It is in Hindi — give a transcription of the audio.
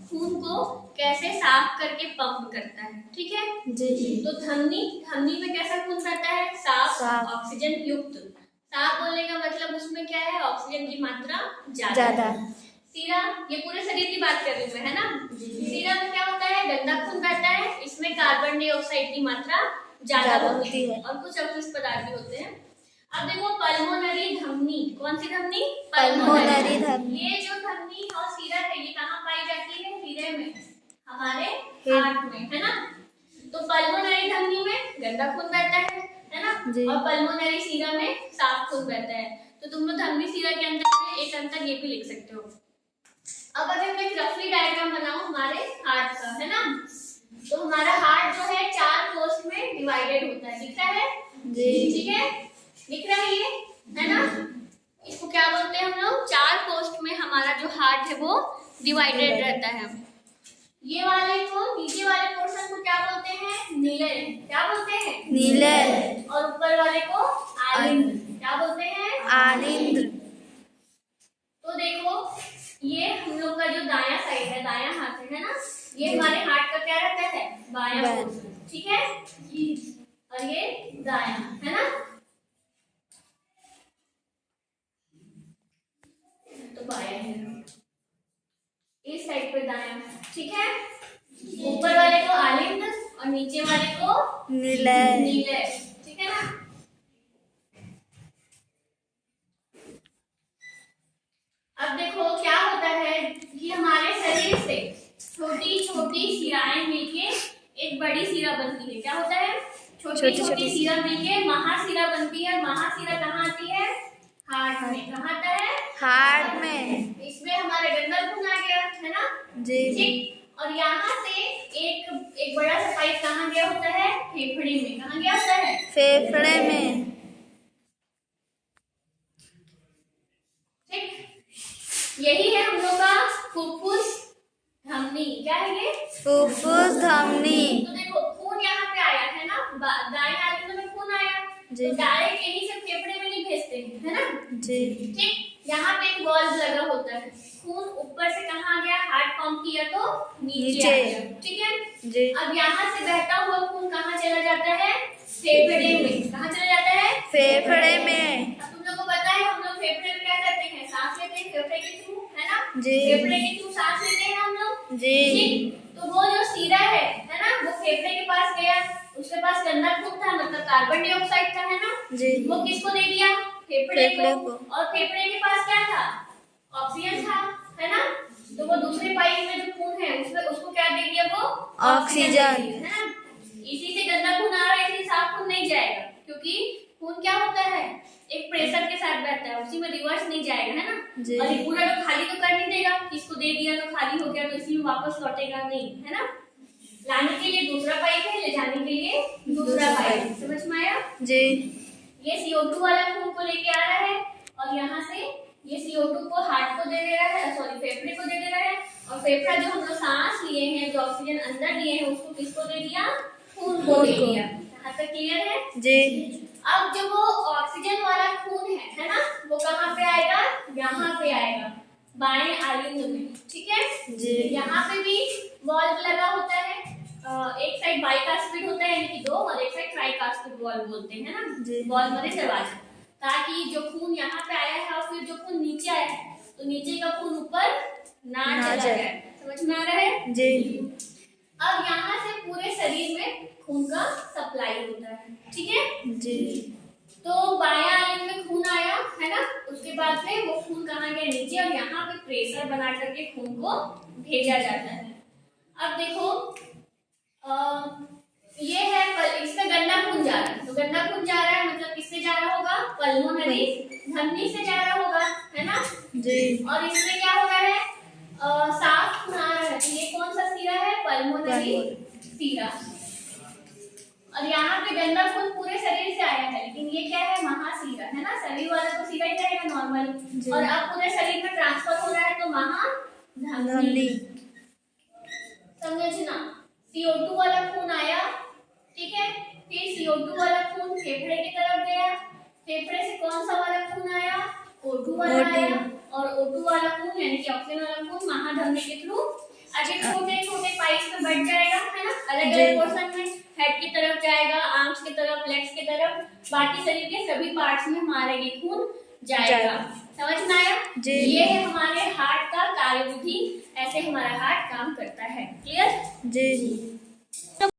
खून को कैसे साफ करके पंप करता है, ठीक है जी। तो धमनी में कैसा खून बहता है? साफ ऑक्सीजन युक्त। साफ बोलने का मतलब उसमें क्या है? ऑक्सीजन की मात्रा ज्यादा। सीरा, ये पूरे शरीर की बात कर रही हूँ मैं, है ना। सीरा में क्या होता है? गंदा खून बहता है, इसमें कार्बन डाइऑक्साइड की मात्रा ज्यादा होती है और कुछ अवशिष्ट पदार्थ भी होते हैं। अब देखो पल्मोनरी धमनी, कौन सी धमनी? पल्मोनरी धमनी। ये जो धमनी और सीरा है ये कहाँ पाई जाती है? हृदय में, हमारे हार्ट में, है ना। तो पल्मोनरी धमनी में गंदा खून बहता है ना, और पल्मोनरी सीरा में साफ खून बहता है। तो तुम लोग धमनी सीरा के अंदर एक अंतर ये भी लिख सकते हो। अब अगर मैं रफली डायग्राम बनाऊं हमारे हार्ट का, है ना, तो हमारा हार्ट जो है 4 कोष्ठ में डिवाइडेड होता है, दिख रहा है जी, ठीक है, दिख रहा है ये, है ना। इसको क्या बोलते हैं हम लोग? 4 कोष्ठ में हमारा जो हार्ट है वो डिवाइडेड रहता है। ये वाले को, नीचे वाले पोर्शन को क्या बोलते हैं? नीले। क्या बोलते हैं? नीले। और ऊपर वाले को आलिंद्र। क्या बोलते हैं? आलिंद्र। तो देखो ये हम लोग का जो दायां साइड है, दायां हाथ है ना, ये हमारे हार्ट का क्या रहता है? बायां पोर्शन, ठीक है, और ये दायां, है ना। तो बायां है, इस साइड पे दायां, ठीक है। ऊपर वाले को आलिंद्र और नीचे वाले को नीले, ठीक है ना। अब देखो क्या होता है कि हमारे शरीर से छोटी छोटी शिराएं मिलके एक बड़ी शिरा बनती है। क्या होता है? छोटी छोटी शिरा मिलके महाशिरा बनती है। महाशिरा कहाँ आती है? हार्ट में। कहाँ आता है? हार्ट में। इसमें हमारे गंदा खून आ गया, है ना जी, ठीक। और यहाँ से एक बड़ा सा पाइप कहाँ गया होता है? फेफड़े में। कहाँ गया होता है? फेफड़े में। यही है हम लोग का फुफ्फुस धमनी। क्या है ये? फुफ्फुस धमनी। तो देखो खून यहाँ पे आया है ना, दाएं आलिंद्र में खून आया, तो डायरेक्ट यही से फेफड़े में नहीं भेजते हैं, है ना जी, ठीक। यहाँ पे एक वाल्व लगा होता है, खून ऊपर से कहाँ आ गया? हार्ट पंप किया तो नीचे आ गया, ठीक है जी। अब यहाँ से बहता हुआ खून कहाँ चला जाता है? फेफड़े में। कहाँ चला जाता है? फेफड़े में। अब तुम लोग को पता है हम लोग फेफड़े में क्या करते हैं? सांस लेते हैं फेफड़े के थ्रू, है ना जी, फेफड़े के थ्रू सांस लेते हैं हम लोग जी, ठीक। तो वो जो सीरा है ना, वो फेफड़े के पास गया, उसके पास गंदा खून था, मतलब कार्बन डाइऑक्साइड था, है ना जी। वो किसको दे दिया? फेफड़े को। और फेफड़े के पास क्या था? ऑक्सीजन था, है ना। तो वो दूसरे पाइप में जो खून है उसमें उसको क्या दे दिया? वो ऑक्सीजन, है ना। इसी से गंदा खून आ रहा है, इसी साफ खून नहीं जाएगा, क्योंकि खून क्या होता है? एक प्रेशर के साथ बहता है, उसी में रिवर्स नहीं जाएगा, है ना। और ये पूरा तो खाली तो कर नहीं देगा, किसको दे दिया तो खाली हो गया तो इसी में वापस लौटेगा नहीं, है ना। लाने के लिए दूसरा पाइप है, ले जाने के लिए दूसरा पाइप। समझ में आया जी। ये CO2 वाला खून को लेके आ रहा है और यहाँ से ये CO2 को हार्ट को दे दे रहा है, सॉरी फेफड़े को दे दे रहा है, और फेफड़ा जो हम लोग सांस लिए हैं, जो ऑक्सीजन अंदर लिए हैं, उसको किसको दे दिया? खून को दे दिया। यहाँ तक क्लियर है जी। अब जो वो ऑक्सीजन वाला खून है ना, वो कहाँ पे आएगा? यहाँ पे आएगा, बाएं आलिंद्र में, ठीक है जी। यहाँ पे भी वाल्व लगा होता है, एक साइड बाइकास्पिड होता है, यानी कि 2, और एक साइड ट्राइकास्पिड वाल्व बोलते हैं, है ना। वाल्व मतलब दरवाजा, ताकि जो खून यहाँ पे आया है और फिर जो खून नीचे आया है, तो नीचे का खून ऊपर ना चला जाए। समझ में आ रहा है जी। अब यहाँ से पूरे शरीर में खून का सप्लाई होता है, ठीक है जी। तो बायां आलिंद्र में खून आया, है ना, उसके बाद में वो खून कहाँ गया? नीचे, और यहाँ पे प्रेशर बना करके खून को भेजा जाता है। अब देखो ये है, इसमें गंदा खून जा रहा है, तो गंदा खून जा रहा है मतलब किससे जा रहा होगा? पल्मोनरी धमनी से जा रहा होगा, है ना जी। और इसमें क्या हो रहा है? साफ खून आ रहा है, ये कौन सा सीरा है? पल्मोनरी सीरा। और यहाँ पे गंदा खून पूरे शरीर से आया है, लेकिन ये क्या है? महासीरा, है ना। शरीर वाला तो सीरा ही रहेगा नॉर्मल, और अब पूरे शरीर में ट्रांसफर हो रहा है तो महाधमनी। समझना, CO2 वाला खून आया, ठीक है, फिर CO2 वाला खून फेफड़े की तरफ गया, फेफड़े से कौन सा वाला खून आया? O2 वाला आया, और O2 वाला खून यानी कि ऑक्सीजन वाला खून महाधमनी के थ्रू अब ये छोटे छोटे पाइप्स में बढ़ जाएगा, है ना, अलग अलग पोर्शन में, हेड की तरफ जाएगा, आर्म्स की तरफ, लेग्स की तरफ, बाकी शरीर के सभी पार्ट्स में हमारे ये खून जाएगा। समझ में आया? ये है हमारे हार्ट का कार्यविधि, ऐसे हमारा हार्ट काम करता है। क्लियर? जी।